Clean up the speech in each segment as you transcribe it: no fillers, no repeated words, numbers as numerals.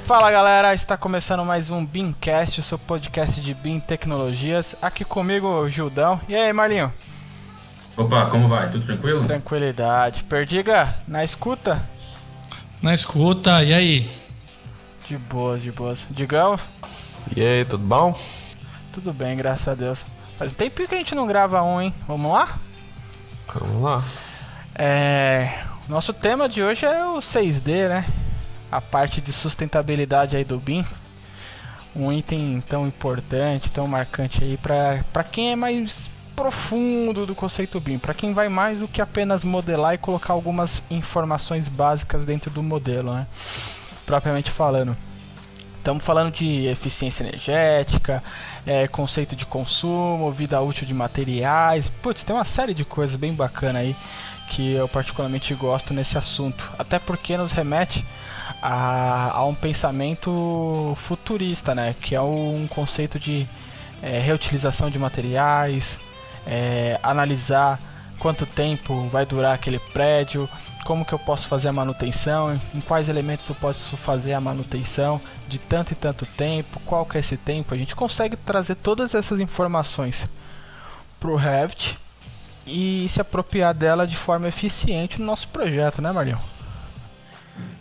Fala galera, está começando mais um BIMcast, o seu podcast de BIM Tecnologias. Aqui comigo o Gildão. E aí, Marlinho? Opa, como vai? Tudo tranquilo? Tranquilidade. Perdiga, na escuta? Na escuta, e aí? De boas, de boas. Digão? E aí, tudo bom? Tudo bem, graças a Deus. Faz um tempinho que a gente não grava um, hein? Vamos lá? Vamos lá. Nosso tema de hoje é o 6D, né? A parte de sustentabilidade aí do BIM. Um item tão importante, tão marcante aí para quem é mais profundo do conceito BIM, para quem vai mais do que apenas modelar e colocar algumas informações básicas dentro do modelo, né? Propriamente falando. Estamos falando de eficiência energética, conceito de consumo, vida útil de materiais. Putz, tem uma série de coisas bem bacana aí que eu particularmente gosto nesse assunto. Até porque nos remete a um pensamento futurista, né? Que é um conceito de reutilização de materiais, analisar quanto tempo vai durar aquele prédio, como que eu posso fazer a manutenção, em quais elementos eu posso fazer a manutenção de tanto e tanto tempo, qual que é esse tempo. A gente consegue trazer todas essas informações para o Revit e se apropriar dela de forma eficiente no nosso projeto, né, Marlinho?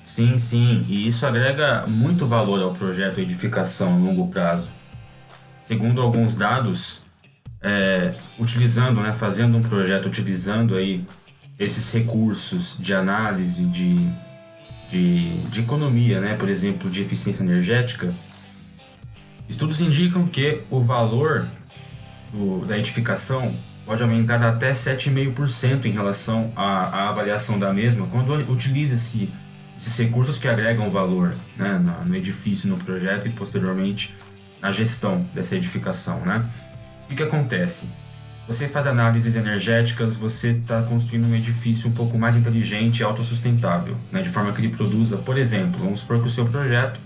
Sim, e isso agrega muito valor ao projeto edificação a longo prazo. Segundo alguns dados, fazendo um projeto utilizando aí esses recursos de análise de economia, né, por exemplo, de eficiência energética, estudos indicam que o valor da edificação pode aumentar até 7,5% em relação à avaliação da mesma quando utiliza esses recursos que agregam valor, né, no edifício, no projeto e posteriormente na gestão dessa edificação, né? O que acontece? Você faz análises energéticas, você está construindo um edifício um pouco mais inteligente e autossustentável, né? De forma que ele produza, por exemplo, vamos supor que o seu projeto,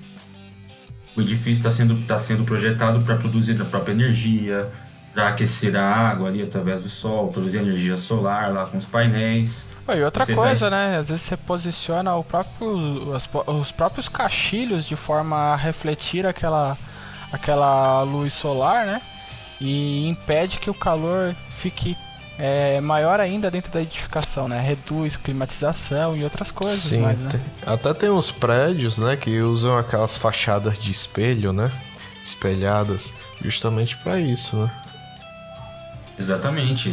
o edifício está sendo projetado para produzir a própria energia, para aquecer a água ali através do sol, produzir energia solar lá com os painéis. E outra coisa, né? Às vezes você posiciona os próprios caixilhos de forma a refletir aquela luz solar, né? E impede que o calor fique maior ainda dentro da edificação, né? Reduz climatização e outras coisas. Sim, mais, né? Até tem uns prédios, né, que usam aquelas fachadas de espelho, né? Espelhadas, justamente para isso, né? Exatamente,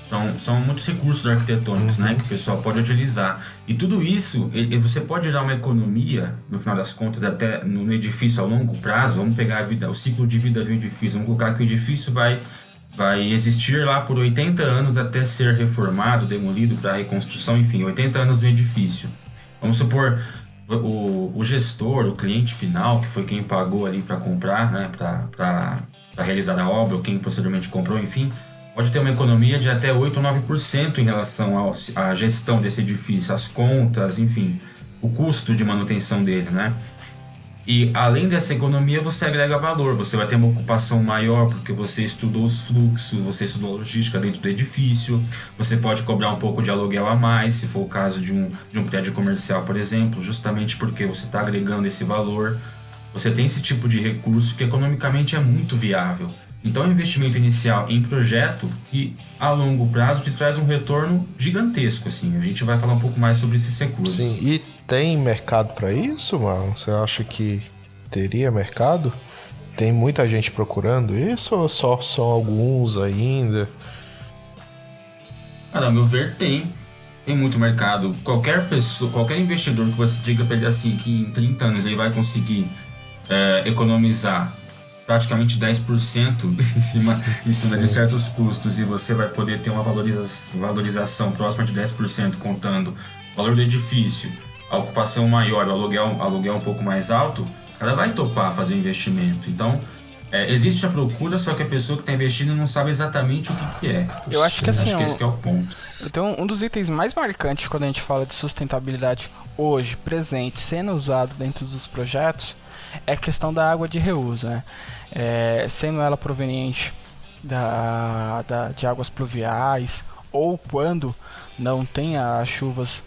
são muitos recursos arquitetônicos, né, que o pessoal pode utilizar. E tudo isso, você pode gerar uma economia, no final das contas, até no edifício a longo prazo. Vamos pegar o ciclo de vida do edifício, vamos colocar que o edifício vai existir lá por 80 anos até ser reformado, demolido para reconstrução, enfim, 80 anos do edifício. Vamos supor o gestor, o cliente final, que foi quem pagou ali para comprar, né, para realizar a obra, ou quem posteriormente comprou, enfim, pode ter uma economia de até 8 ou 9% em relação à gestão desse edifício, as contas, enfim, o custo de manutenção dele, né? E além dessa economia, você agrega valor, você vai ter uma ocupação maior porque você estudou os fluxos, você estudou a logística dentro do edifício, você pode cobrar um pouco de aluguel a mais, se for o caso de um prédio comercial, por exemplo, justamente porque você está agregando esse valor. Você tem esse tipo de recurso que economicamente é muito viável. Então é um investimento inicial em projeto que a longo prazo te traz um retorno gigantesco, assim. A gente vai falar um pouco mais sobre esses recursos. Sim, e tem mercado para isso, mano? Você acha que teria mercado? Tem muita gente procurando isso ou só são alguns ainda? Cara, ao meu ver, tem muito mercado. Qualquer pessoa, qualquer investidor que você diga para ele assim que em 30 anos ele vai conseguir economizar praticamente 10% em cima de certos custos e você vai poder ter uma valorização próxima de 10% contando o valor do edifício, a ocupação maior, o aluguel um pouco mais alto, ela vai topar fazer o investimento. Então, existe a procura, só que a pessoa que está investindo não sabe exatamente o que é. Eu acho que assim, esse que é o ponto. Então, um dos itens mais marcantes quando a gente fala de sustentabilidade hoje, presente, sendo usado dentro dos projetos, é a questão da água de reuso, né? Sendo ela proveniente de águas pluviais ou quando não tem as chuvas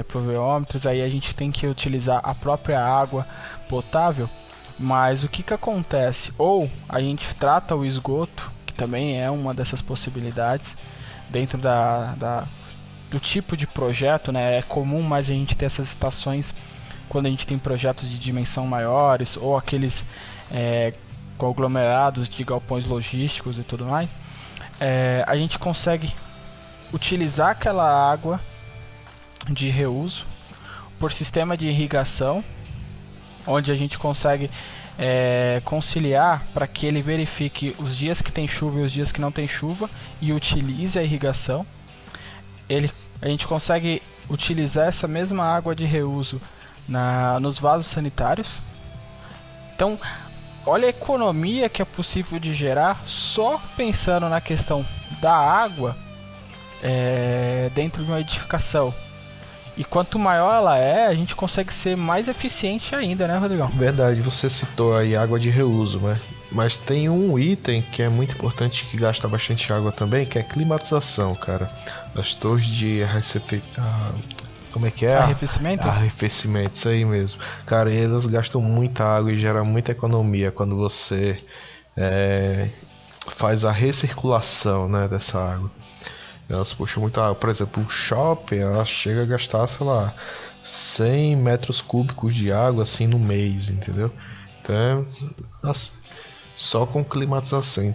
pluviômetros, aí a gente tem que utilizar a própria água potável. Mas o que acontece? Ou a gente trata o esgoto, que também é uma dessas possibilidades, dentro do tipo de projeto, né? É comum mais a gente ter essas estações quando a gente tem projetos de dimensão maiores, ou aqueles conglomerados de galpões logísticos e tudo mais. A gente consegue utilizar aquela água de reuso por sistema de irrigação, onde a gente consegue conciliar para que ele verifique os dias que tem chuva e os dias que não tem chuva e utilize a irrigação. A gente consegue utilizar essa mesma água de reuso nos vasos sanitários. Então, olha a economia que é possível de gerar só pensando na questão da água dentro de uma edificação. E quanto maior ela a gente consegue ser mais eficiente ainda, né, Rodrigão? Verdade, você citou aí água de reuso, né? Mas tem um item que é muito importante, que gasta bastante água também, que é a climatização, cara. As torres de como é que é? Arrefecimento? Arrefecimento, isso aí mesmo. Cara, elas gastam muita água e geram muita economia quando você faz a recirculação, né, dessa água. Elas puxam muita água. Por exemplo, o shopping, ela chega a gastar, sei lá, 100 metros cúbicos de água assim no mês, entendeu? Então, só com climatização.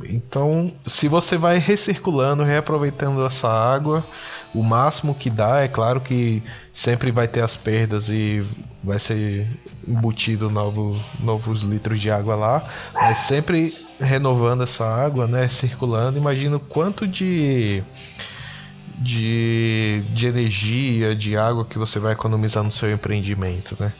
Então, se você vai recirculando, reaproveitando essa água, o máximo que dá, é claro que sempre vai ter as perdas e vai ser embutido novos litros de água lá, mas sempre renovando essa água, né, circulando. Imagina o quanto de energia, de água que você vai economizar no seu empreendimento, né?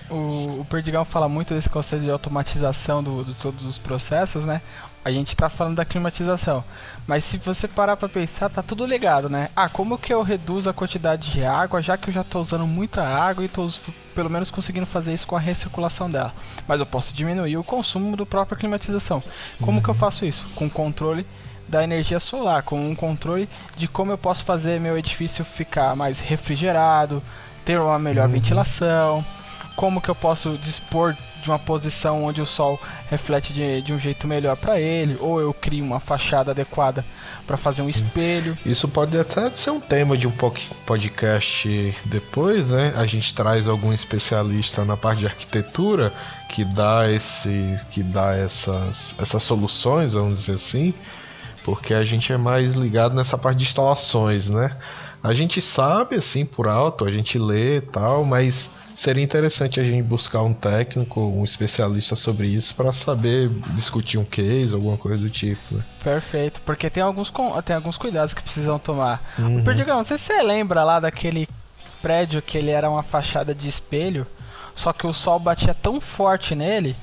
O Perdigão fala muito desse conceito de automatização de todos os processos, né? A gente tá falando da climatização, mas se você parar pra pensar, tá tudo ligado, né? Como que eu reduzo a quantidade de água, já que eu já tô usando muita água e tô pelo menos conseguindo fazer isso com a recirculação dela. Mas eu posso diminuir o consumo do próprio climatização. Como que eu faço isso? Com controle da energia solar, com um controle de como eu posso fazer meu edifício ficar mais refrigerado, ter uma melhor ventilação. Como que eu posso dispor de uma posição onde o sol reflete de um jeito melhor para ele, ou eu crio uma fachada adequada para fazer um espelho. Isso pode até ser um tema de um podcast depois, né? A gente traz algum especialista na parte de arquitetura que dá essas soluções, vamos dizer assim, porque a gente é mais ligado nessa parte de instalações, né? A gente sabe assim por alto, a gente lê e tal, mas seria interessante a gente buscar um técnico, um especialista sobre isso para saber discutir um case, alguma coisa do tipo, né? Perfeito, porque tem alguns cuidados que precisam tomar. O Perdigão, não sei se você lembra lá daquele prédio que ele era uma fachada de espelho, só que o sol batia tão forte nele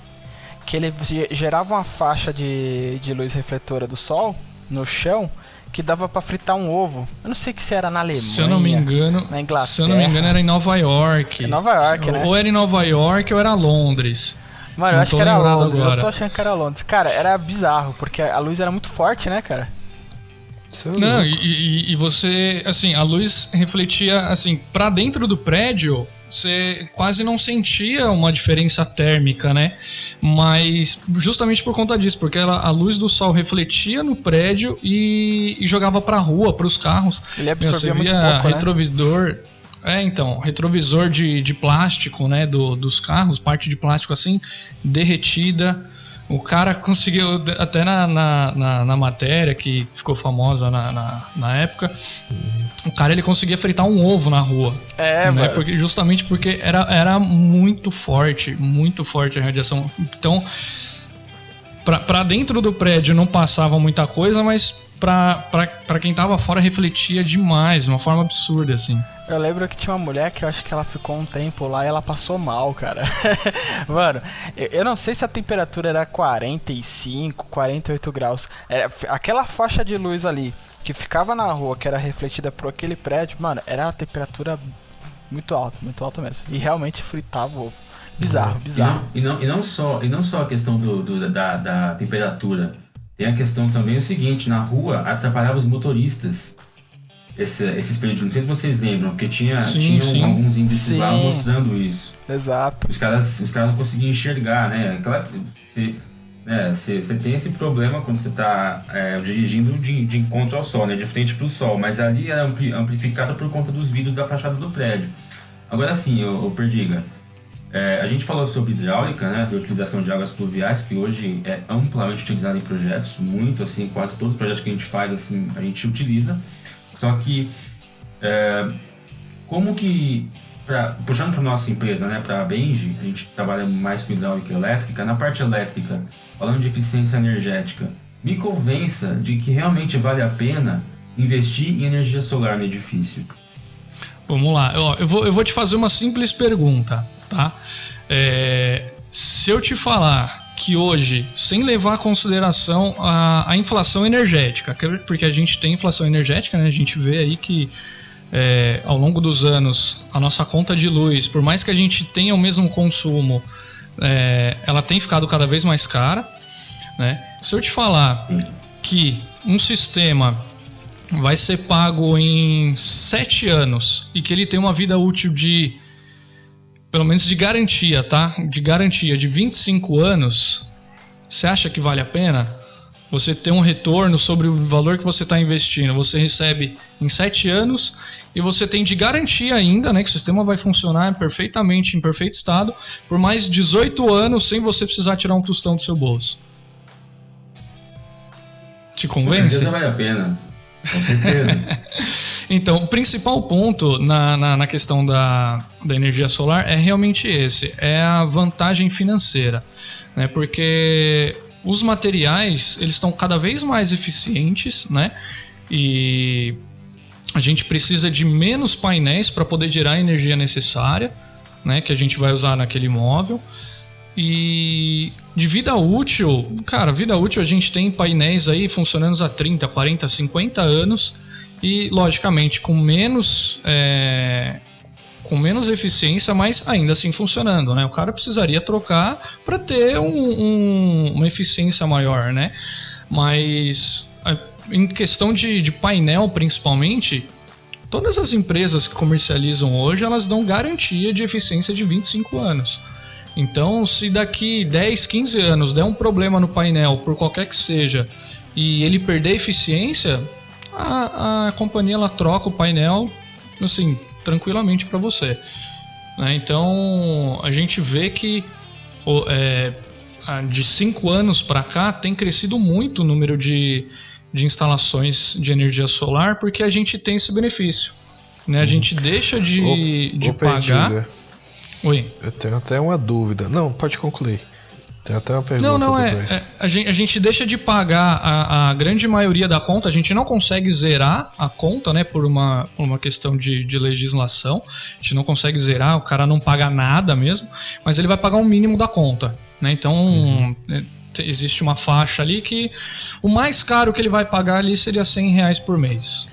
que ele gerava uma faixa de luz refletora do sol no chão que dava pra fritar um ovo. Eu não sei se era na Alemanha, se eu não me engano, na Inglaterra. Se eu não me engano, era em Nova York. É Nova York, né? Ou era em Nova York ou era Londres. Mano, eu acho que era Londres. Agora. Eu tô achando que era Londres. Cara, era bizarro, porque a luz era muito forte, né, cara? Não, e você, assim, a luz refletia, assim, pra dentro do prédio, você quase não sentia uma diferença térmica, né? Mas justamente por conta disso, porque a luz do sol refletia no prédio e jogava pra rua, pros carros. Ele absorvia você via muito pouco, retrovisor, né? Então, retrovisor de plástico, né, dos carros, parte de plástico assim, derretida. O cara conseguiu, até na matéria que ficou famosa na época, o cara ele conseguia fritar um ovo na rua. Né? Justamente porque era muito forte a radiação. Então, pra dentro do prédio não passava muita coisa, mas pra quem tava fora refletia demais, de uma forma absurda, assim. Eu lembro que tinha uma mulher que eu acho que ela ficou um tempo lá e ela passou mal, cara. Mano, eu não sei se a temperatura era 45, 48 graus. Aquela faixa de luz ali que ficava na rua, que era refletida por aquele prédio, mano, era uma temperatura muito alta mesmo. E realmente fritava o ovo. Bizarro. E não só a questão da temperatura. Tem a questão também o seguinte, na rua atrapalhava os motoristas. esses períodos. Não sei se vocês lembram, porque tinha Sim. alguns índices lá Sim. mostrando isso. Exato. Os caras não conseguiam enxergar, né? Você tem esse problema quando você está dirigindo de encontro ao sol, né? De frente para o sol, mas ali era amplificado por conta dos vidros da fachada do prédio. Agora sim, ô Perdiga, a gente falou sobre hidráulica, né? Reutilização de águas pluviais, que hoje é amplamente utilizada em projetos, muito assim, quase todos os projetos que a gente faz, assim, a gente utiliza. Só que, como que, puxando para nossa empresa, né, para a Benji, a gente trabalha mais com hidráulica e elétrica. Na parte elétrica, falando de eficiência energética, me convença de que realmente vale a pena investir em energia solar no edifício. Vamos lá, eu vou te fazer uma simples pergunta, tá? Se eu te falar que hoje, sem levar em consideração a inflação energética, porque a gente tem inflação energética, né? A gente vê aí que ao longo dos anos a nossa conta de luz, por mais que a gente tenha o mesmo consumo, ela tem ficado cada vez mais cara, né? Se eu te falar que um sistema vai ser pago em 7 anos e que ele tem uma vida útil de, pelo menos de garantia, tá? De garantia de 25 anos, você acha que vale a pena? Você ter um retorno sobre o valor que você está investindo, você recebe em 7 anos e você tem de garantia ainda, né, que o sistema vai funcionar perfeitamente, em perfeito estado, por mais 18 anos sem você precisar tirar um tostão do seu bolso. Te convence? Com certeza vale a pena. Com certeza. Então, o principal ponto na questão da energia solar é realmente esse, é a vantagem financeira, né? Porque os materiais, eles estão cada vez mais eficientes, né? E a gente precisa de menos painéis para poder gerar a energia necessária, né? Que a gente vai usar naquele imóvel. E de vida útil, cara, vida útil a gente tem painéis aí funcionando há 30, 40, 50 anos e, logicamente, com menos eficiência, mas ainda assim funcionando, né? O cara precisaria trocar para ter uma eficiência maior, né? Mas em questão de painel, principalmente, todas as empresas que comercializam hoje, elas dão garantia de eficiência de 25 anos. Então, se daqui 10, 15 anos der um problema no painel, por qualquer que seja, e ele perder eficiência, a companhia ela troca o painel assim, tranquilamente para você, né? Então, a gente vê que de 5 anos para cá tem crescido muito o número de instalações de energia solar, porque a gente tem esse benefício, né? A gente deixa de pagar... Oi. Eu tenho até uma dúvida. Não, pode concluir. Tem até uma pergunta. Não, a gente deixa de pagar a grande maioria da conta, a gente não consegue zerar a conta, né, por uma questão de legislação, a gente não consegue zerar, o cara não paga nada mesmo, mas ele vai pagar um mínimo da conta, né? Então, existe uma faixa ali que o mais caro que ele vai pagar ali seria R$100 por mês.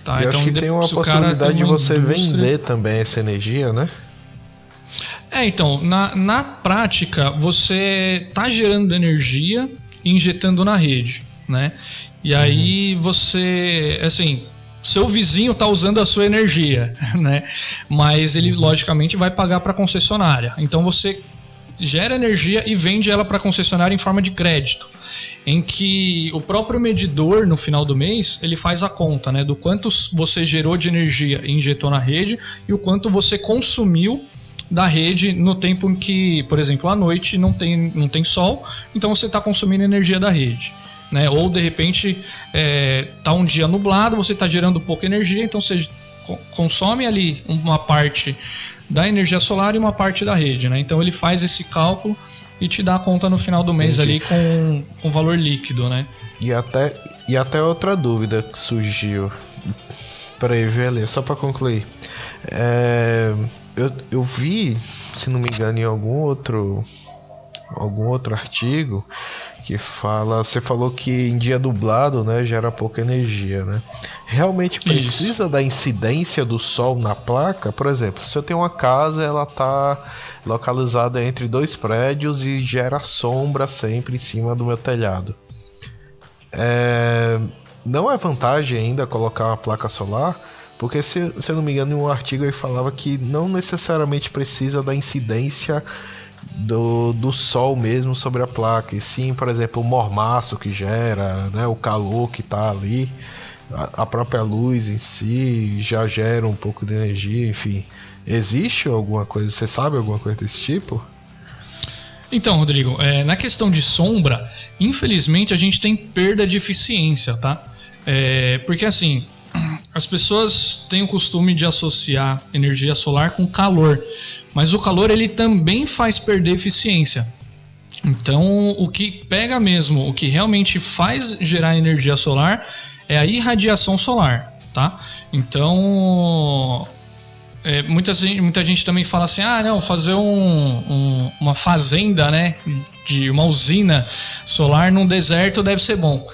Tá? Eu então, acho que tem uma possibilidade de você vender também essa energia, né? Então, na prática, você está gerando energia e injetando na rede, né? E aí você, assim, seu vizinho está usando a sua energia, né? Mas ele, logicamente, vai pagar para a concessionária. Então, você gera energia e vende ela para a concessionária em forma de crédito, em que o próprio medidor, no final do mês, ele faz a conta, né? Do quanto você gerou de energia e injetou na rede e o quanto você consumiu da rede no tempo em que, por exemplo, à noite não tem sol, então você está consumindo energia da rede, né? Ou de repente tá um dia nublado, você está gerando pouca energia, então você consome ali uma parte da energia solar e uma parte da rede, né? Então ele faz esse cálculo e te dá a conta no final do mês ali com valor líquido, né? E até outra dúvida que surgiu. Peraí, velho, só para concluir. Eu vi, se não me engano, em algum outro artigo que você falou que em dia nublado, né, gera pouca energia, né? Realmente precisa da incidência do sol na placa? Por exemplo, se eu tenho uma casa, ela está localizada entre 2 prédios e gera sombra sempre em cima do meu telhado. não é vantagem ainda colocar uma placa solar, porque se eu não me engano, em um artigo ele falava que não necessariamente precisa da incidência do sol mesmo sobre a placa, e sim, por exemplo, o mormaço que gera, né, o calor que está ali, a própria luz em si já gera um pouco de energia, enfim. Existe alguma coisa, você sabe alguma coisa desse tipo? Então, Rodrigo, na questão de sombra, infelizmente a gente tem perda de eficiência, tá? Porque assim, as pessoas têm o costume de associar energia solar com calor, mas o calor ele também faz perder eficiência. Então, o que pega mesmo, o que realmente faz gerar energia solar é a irradiação solar, tá? Então, muita gente também fala assim, não, fazer uma fazenda, né, de uma usina solar num deserto deve ser bom.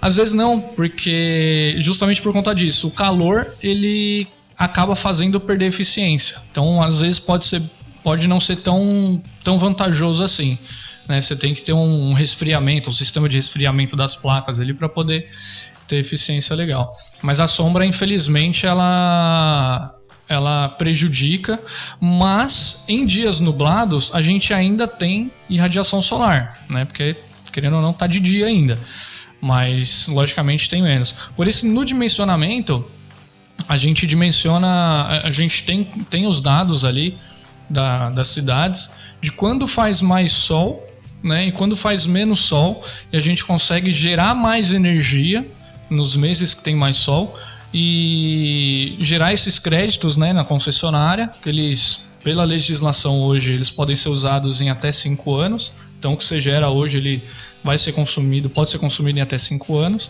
Às vezes não, porque justamente por conta disso, o calor ele acaba fazendo perder eficiência. Então, às vezes pode não ser tão vantajoso assim, né? Você tem que ter um resfriamento, um sistema de resfriamento das placas ali para poder ter eficiência legal. Mas a sombra, infelizmente, ela prejudica, mas em dias nublados a gente ainda tem irradiação solar, né? Porque, querendo ou não, tá de dia ainda, mas logicamente tem menos. Por isso, no dimensionamento, a gente tem os dados ali das cidades de quando faz mais sol, né, e quando faz menos sol, e a gente consegue gerar mais energia nos meses que tem mais sol e gerar esses créditos, né, na concessionária, que eles, pela legislação hoje, eles podem ser usados em até 5 anos. Então, o que você gera hoje, ele pode ser consumido em até 5 anos,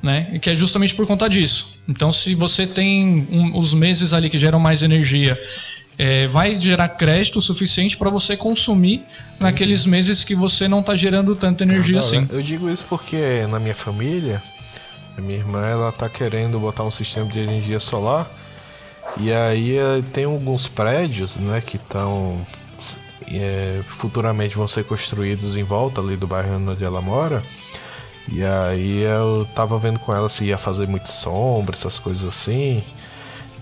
né? E que é justamente por conta disso. Então, se você tem os meses ali que geram mais energia, vai gerar crédito suficiente para você consumir naqueles meses que você não está gerando tanta energia assim. Eu digo isso porque na minha família, a minha irmã, ela tá querendo botar um sistema de energia solar, e aí tem alguns prédios, né, que estão futuramente vão ser construídos em volta ali do bairro onde ela mora. E aí eu tava vendo com ela se ia fazer muito sombra, essas coisas assim.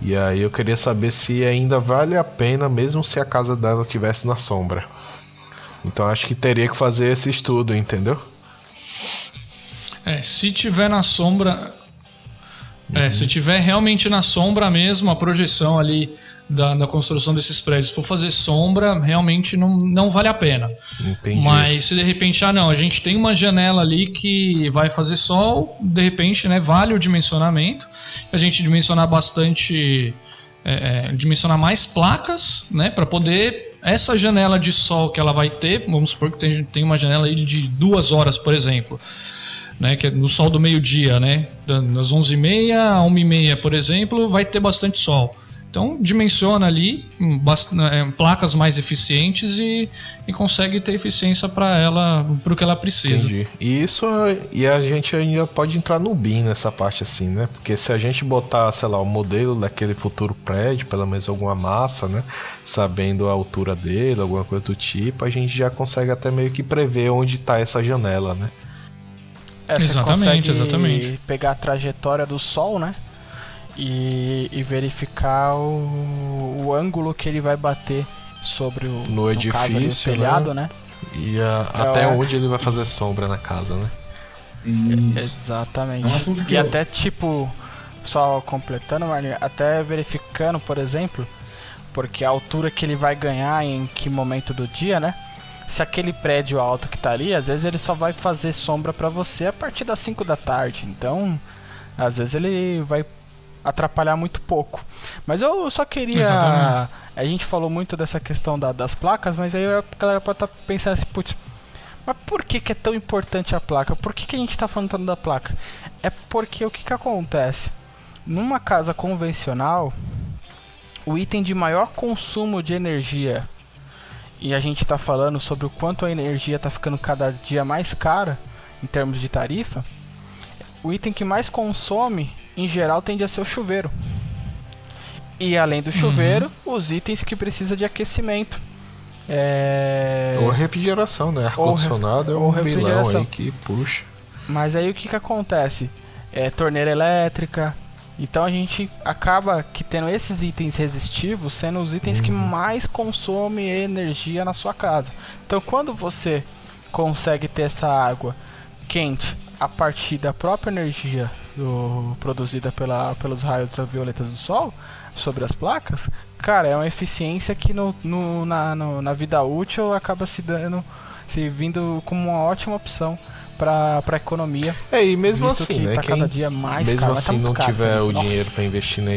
E aí eu queria saber se ainda vale a pena, mesmo se a casa dela estivesse na sombra. Então acho que teria que fazer esse estudo, entendeu? Se tiver na sombra... se tiver realmente na sombra mesmo, a projeção ali da construção desses prédios for fazer sombra, realmente não vale a pena. Entendi. Mas se de repente, a gente tem uma janela ali que vai fazer sol, de repente, né, vale o dimensionamento, a gente dimensionar bastante, dimensionar mais placas, né, para poder essa janela de sol que ela vai ter, vamos supor que tem uma janela aí de 2 horas, por exemplo, né, que é no sol do meio-dia, né, das 11h30 a 1h30, por exemplo, vai ter bastante sol. Então dimensiona ali placas mais eficientes e consegue ter eficiência para o que ela precisa. Entendi. E a gente ainda pode entrar no BIM nessa parte assim, né? Porque se a gente botar, sei lá, o modelo daquele futuro prédio, pelo menos alguma massa, né? Sabendo a altura dele, alguma coisa do tipo, a gente já consegue até meio que prever onde está essa janela, né? Exatamente. Pegar a trajetória do Sol, né? E verificar o ângulo que ele vai bater sobre no edifício, caso ali, o telhado, né? E até onde ele vai fazer sombra na casa, né? Exatamente. É um assunto que e até tipo, só completando, Marlinhos, até verificando, por exemplo, porque a altura que ele vai ganhar em que momento do dia, né? Se aquele prédio alto que tá ali, às vezes ele só vai fazer sombra pra você a partir das 5 da tarde. Então, às vezes ele vai atrapalhar muito pouco. Mas eu só queria... Exatamente. A gente falou muito dessa questão das placas, mas aí a galera pode estar pensando assim, putz, mas por que é tão importante a placa? Por que a gente está falando tanto da placa? É porque o que acontece? Numa casa convencional, o item de maior consumo de energia, e a gente está falando sobre o quanto a energia está ficando cada dia mais cara em termos de tarifa, o item que mais consome, em geral, tende a ser o chuveiro. E além do chuveiro, os itens que precisam de aquecimento. Ou refrigeração, né? Ar-condicionado é um vilão aí que puxa. Mas aí o que acontece? torneira elétrica. Então a gente acaba que tendo esses itens resistivos sendo os itens que mais consomem energia na sua casa. Então quando você consegue ter essa água quente a partir da própria energia produzida pelos raios ultravioletas do sol sobre as placas, cara, é uma eficiência que na vida útil acaba se vindo como uma ótima opção para economia. E mesmo assim, né? Tá cada dia mais mesmo caro, assim tá muito não caro, tiver né? o dinheiro para investir na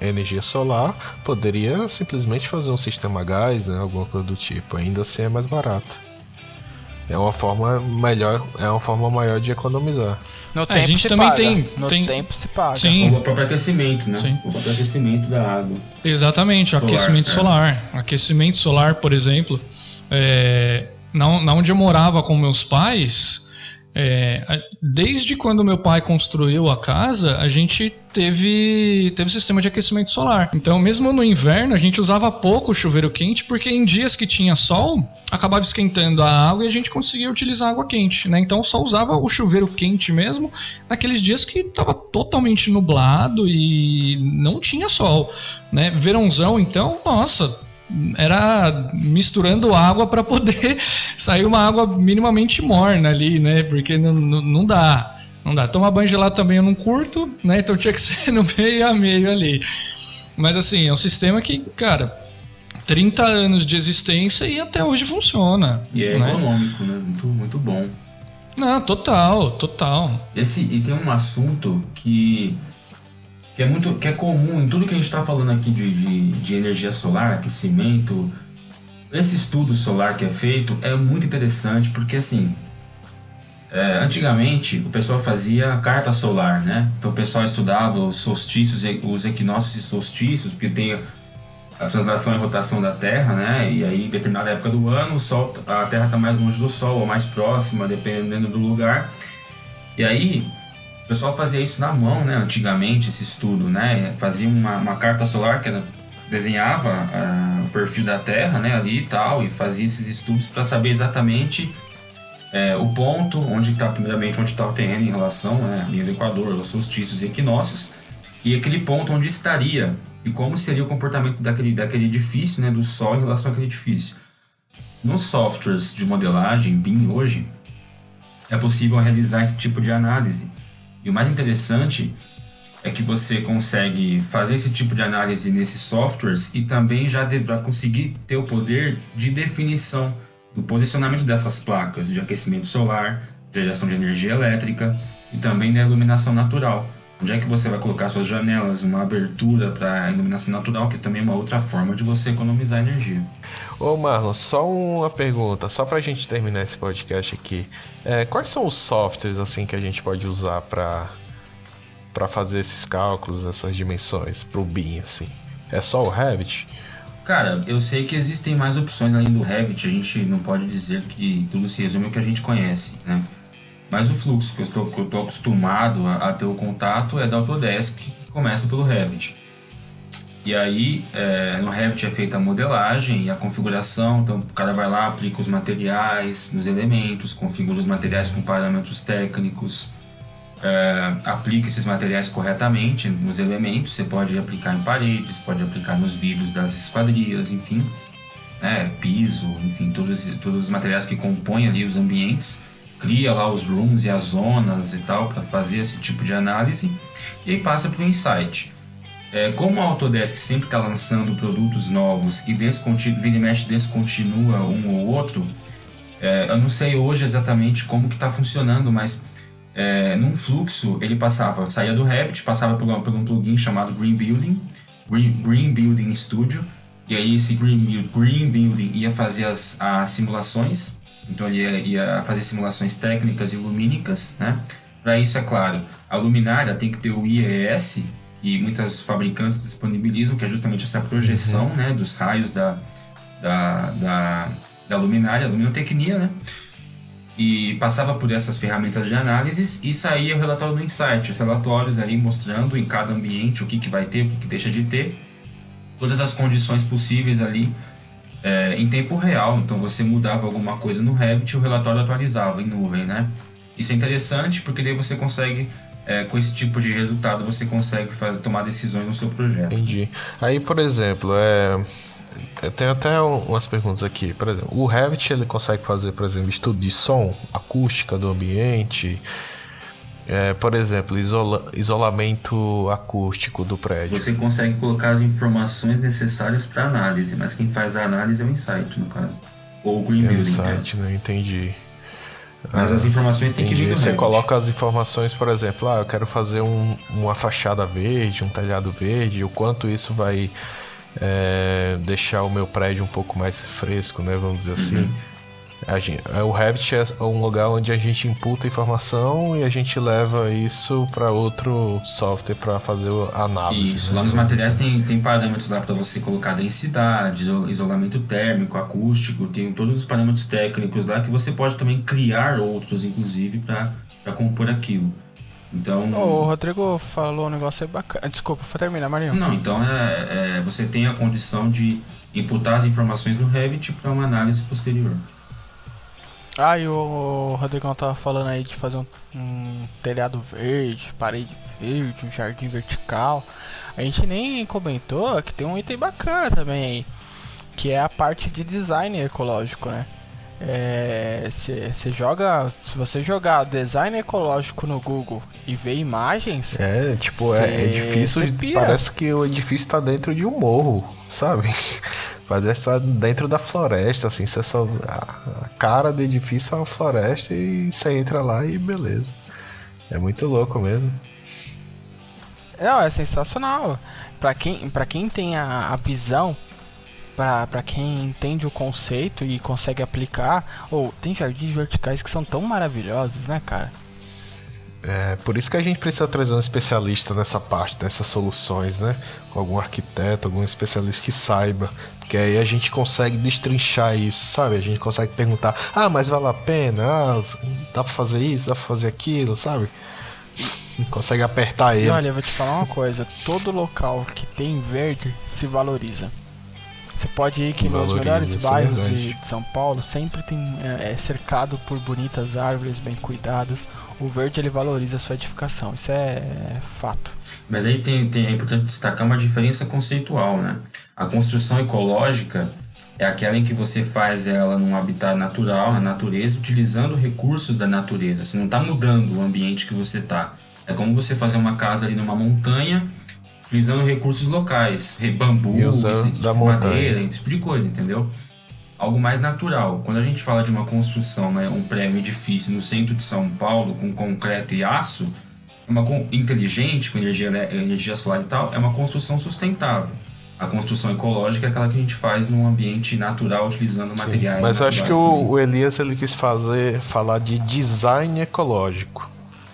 energia solar, poderia simplesmente fazer um sistema a gás, né? Alguma coisa do tipo. Ainda assim é mais barato. É uma forma maior de economizar. No tempo a gente se também paga. tempo se paga. Sim. O próprio aquecimento, né? Sim. O próprio aquecimento da água. Exatamente, o aquecimento solar. Aquecimento solar, por exemplo, na onde eu morava com meus pais, desde quando meu pai construiu a casa, a gente teve sistema de aquecimento solar. Então, mesmo no inverno, a gente usava pouco o chuveiro quente, porque em dias que tinha sol, acabava esquentando a água e a gente conseguia utilizar água quente, né? Então, só usava o chuveiro quente mesmo naqueles dias que estava totalmente nublado e não tinha sol, né? Verãozão, então, nossa, era misturando água para poder sair uma água minimamente morna ali, né? Porque não dá. Tomar banho gelado também eu não curto, né? Então tinha que ser no meio a meio ali. Mas assim, é um sistema que, cara, 30 anos de existência e até hoje funciona. E é né? econômico, né? Muito, muito bom. Não, total. E tem um assunto que é comum em tudo que a gente está falando aqui de energia solar, aquecimento. Esse estudo solar que é feito é muito interessante porque, assim, antigamente o pessoal fazia carta solar, né? Então o pessoal estudava os solstícios, os equinócios e solstícios, porque tem a translação e rotação da Terra, né? E aí, em determinada época do ano, a Terra está mais longe do Sol ou mais próxima, dependendo do lugar. E aí o pessoal fazia isso na mão, né? Antigamente, esse estudo, né? Fazia uma carta solar que desenhava o perfil da Terra, né? Ali e tal, e fazia esses estudos para saber exatamente o ponto onde está o terreno em relação, né? A linha do Equador, os solstícios e equinócios, e aquele ponto onde estaria e como seria o comportamento daquele edifício, né? Do Sol em relação àquele edifício. Nos softwares de modelagem BIM hoje, é possível realizar esse tipo de análise. E o mais interessante é que você consegue fazer esse tipo de análise nesses softwares e também já conseguir ter o poder de definição do posicionamento dessas placas de aquecimento solar, de geração de energia elétrica e também da iluminação natural. Onde é que você vai colocar suas janelas, uma abertura para iluminação natural, que também é uma outra forma de você economizar energia. Ô Marlon, só uma pergunta, só pra gente terminar esse podcast aqui. Quais são os softwares assim que a gente pode usar pra fazer esses cálculos, essas dimensões pro BIM, assim? É só o Revit? Cara, eu sei que existem mais opções além do Revit, a gente não pode dizer que tudo se resume ao que a gente conhece, né? Mas o fluxo que eu estou acostumado a ter o contato é da Autodesk, que começa pelo Revit. E aí, no Revit é feita a modelagem e a configuração, então o cara vai lá, aplica os materiais nos elementos, configura os materiais com parâmetros técnicos, aplica esses materiais corretamente nos elementos. Você pode aplicar em paredes, pode aplicar nos vidros das esquadrias, enfim, piso, enfim, todos os materiais que compõem ali os ambientes. Cria lá os rooms e as zonas e tal para fazer esse tipo de análise e aí passa para o insight. Como a Autodesk sempre está lançando produtos novos e vira e mexe descontinua um ou outro, eu não sei hoje exatamente como que está funcionando, mas num fluxo ele saía do Revit, passava por um plugin chamado Green Building Studio, e aí esse Green Building ia fazer as simulações. Então ele ia fazer simulações técnicas e lumínicas, né? Para isso, é claro, a luminária tem que ter o IES, que muitas fabricantes disponibilizam, que é justamente essa projeção, né, dos raios da luminária, a luminotecnia, né? E passava por essas ferramentas de análise e saía o relatório do Insight, os relatórios ali mostrando em cada ambiente o que vai ter, o que deixa de ter, todas as condições possíveis ali, em tempo real. Então você mudava alguma coisa no Revit e o relatório atualizava em nuvem, né? Isso é interessante porque daí você consegue com esse tipo de resultado você consegue tomar decisões no seu projeto. Entendi. Aí, por exemplo, eu tenho até umas perguntas aqui. Por exemplo, o Revit ele consegue fazer, por exemplo, estudo de som, acústica do ambiente, por exemplo, isolamento acústico do prédio. Você consegue colocar as informações necessárias para análise, mas quem faz a análise é o Insight, no caso. Ou o Green Building. Insight, né? Entendi. Mas as informações têm que vir do Você Revit. coloca as informações, por exemplo, eu quero fazer uma fachada verde, um telhado verde, o quanto isso vai deixar o meu prédio um pouco mais fresco, né? Vamos dizer assim. O Revit é um lugar onde a gente imputa informação e a gente leva isso para outro software para fazer a análise. Isso, né? lá nos materiais tem parâmetros lá para você colocar densidade, isolamento térmico, acústico, tem todos os parâmetros técnicos lá que você pode também criar outros, inclusive, para compor aquilo. Então... O Rodrigo falou um negócio aí bacana. Desculpa, vou terminar, Marinho. Não, então você tem a condição de imputar as informações no Revit para uma análise posterior. E o Rodrigão tava falando aí de fazer um telhado verde, parede verde, um jardim vertical. A gente nem comentou que tem um item bacana também aí, que é a parte de design ecológico, né? Se você jogar design ecológico no Google e ver imagens, é difícil, parece que o edifício está dentro de um morro, sabe? Parece estar dentro da floresta, assim, você só a cara do edifício é uma floresta e você entra lá e beleza. É muito louco mesmo. Não, é sensacional. Pra quem tem a visão, pra quem entende o conceito e consegue aplicar, tem jardins verticais que são tão maravilhosos, né, cara? Por isso que a gente precisa trazer um especialista nessa parte, dessas soluções, né? Algum arquiteto, algum especialista que saiba. Porque aí a gente consegue destrinchar isso, sabe? A gente consegue perguntar, mas vale a pena? Dá pra fazer isso, dá pra fazer aquilo, sabe? Consegue apertar ele. E olha, eu vou te falar uma coisa, todo local que tem verde se valoriza. Você pode ir que nos melhores bairros de São Paulo sempre é cercado por bonitas árvores bem cuidadas. O verde ele valoriza a sua edificação, isso é fato. Mas aí é importante destacar uma diferença conceitual, né? A construção ecológica é aquela em que você faz ela num habitat natural, na natureza, utilizando recursos da natureza. Você não está mudando o ambiente que você está. É como você fazer uma casa ali numa montanha, utilizando recursos locais, bambu, esse tipo de madeira, esse tipo de coisa, entendeu? Algo mais natural. Quando a gente fala de uma construção, né, um prédio, um edifício no centro de São Paulo, com concreto e aço, inteligente, com energia solar e tal, é uma construção sustentável. A construção ecológica é aquela que a gente faz num ambiente natural, utilizando materiais. Mas eu acho que o Elias ele quis falar de design ecológico.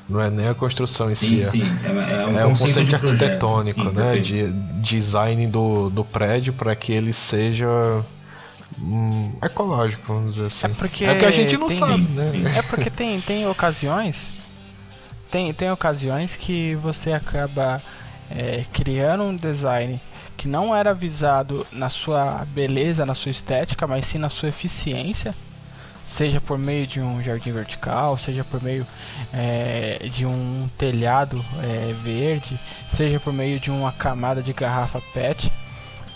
Não é nem a construção em si. Sim, é um conceito de arquitetônico, sim, né? De design do prédio para que ele seja ecológico, vamos dizer assim. Porque a gente não sabe, né? É porque tem ocasiões. Tem ocasiões que você acaba criando um design que não era visado na sua beleza, na sua estética, mas sim na sua eficiência. Seja por meio de um jardim vertical, seja por meio de um telhado verde, seja por meio de uma camada de garrafa PET.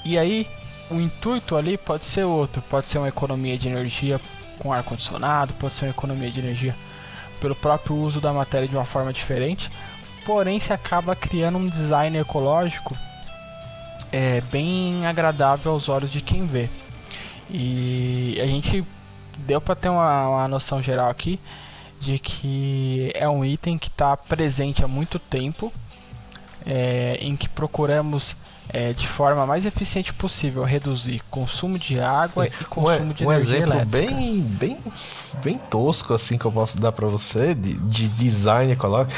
E aí o intuito ali pode ser outro, pode ser uma economia de energia com ar-condicionado, pode ser uma economia de energia pelo próprio uso da matéria de uma forma diferente, porém se acaba criando um design ecológico bem agradável aos olhos de quem vê. E a gente deu para ter uma noção geral aqui de que é um item que está presente há muito tempo, em que procuramos de forma mais eficiente possível reduzir consumo de água e consumo de energia elétrica. Um exemplo bem tosco assim que eu posso dar para você de design ecológico.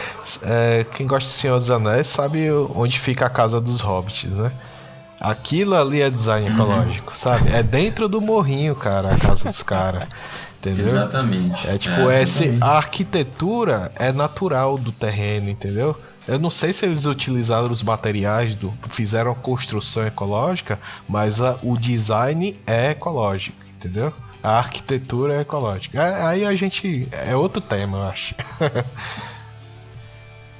Quem gosta de Senhor dos Anéis sabe onde fica a casa dos hobbits, né? Aquilo ali é design ecológico, sabe? É dentro do morrinho, cara, a casa dos caras. Entendeu? Exatamente. A arquitetura é natural do terreno, entendeu? Eu não sei se eles utilizaram os materiais, fizeram a construção ecológica, mas o design é ecológico, entendeu? A arquitetura é ecológica. Aí a gente... É outro tema, eu acho.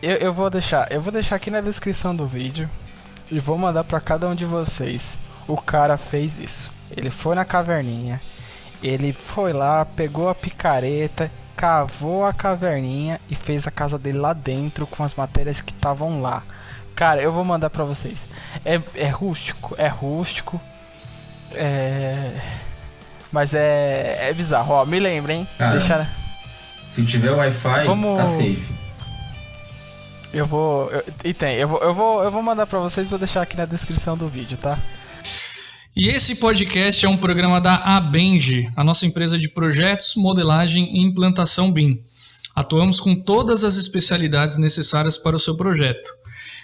Eu vou deixar aqui na descrição do vídeo e vou mandar pra cada um de vocês. O cara fez isso. Ele foi na caverninha, ele foi lá, pegou a picareta, cavou a caverninha e fez a casa dele lá dentro com as matérias que estavam lá. Cara, eu vou mandar pra vocês. É rústico, mas é bizarro. Ó, me lembra, hein? Cara, Deixa... se tiver Wi-Fi, tá safe. Eu vou mandar pra vocês, vou deixar aqui na descrição do vídeo, tá? E esse podcast é um programa da Abenge, a nossa empresa de projetos, modelagem e implantação BIM. Atuamos com todas as especialidades necessárias para o seu projeto.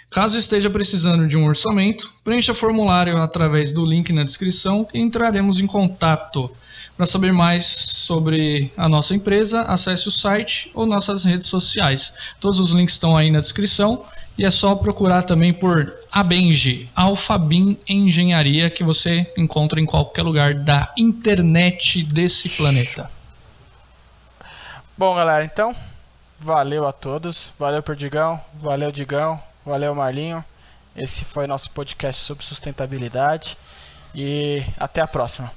Caso esteja precisando de um orçamento, preencha formulário através do link na descrição e entraremos em contato. Para saber mais sobre a nossa empresa, acesse o site ou nossas redes sociais. Todos os links estão aí na descrição e é só procurar também por Abenge, Alphabim Engenharia, que você encontra em qualquer lugar da internet desse planeta. Bom, galera, então, valeu a todos. Valeu, Perdigão. Valeu, Digão. Valeu, Marlinho. Esse foi nosso podcast sobre sustentabilidade. E até a próxima.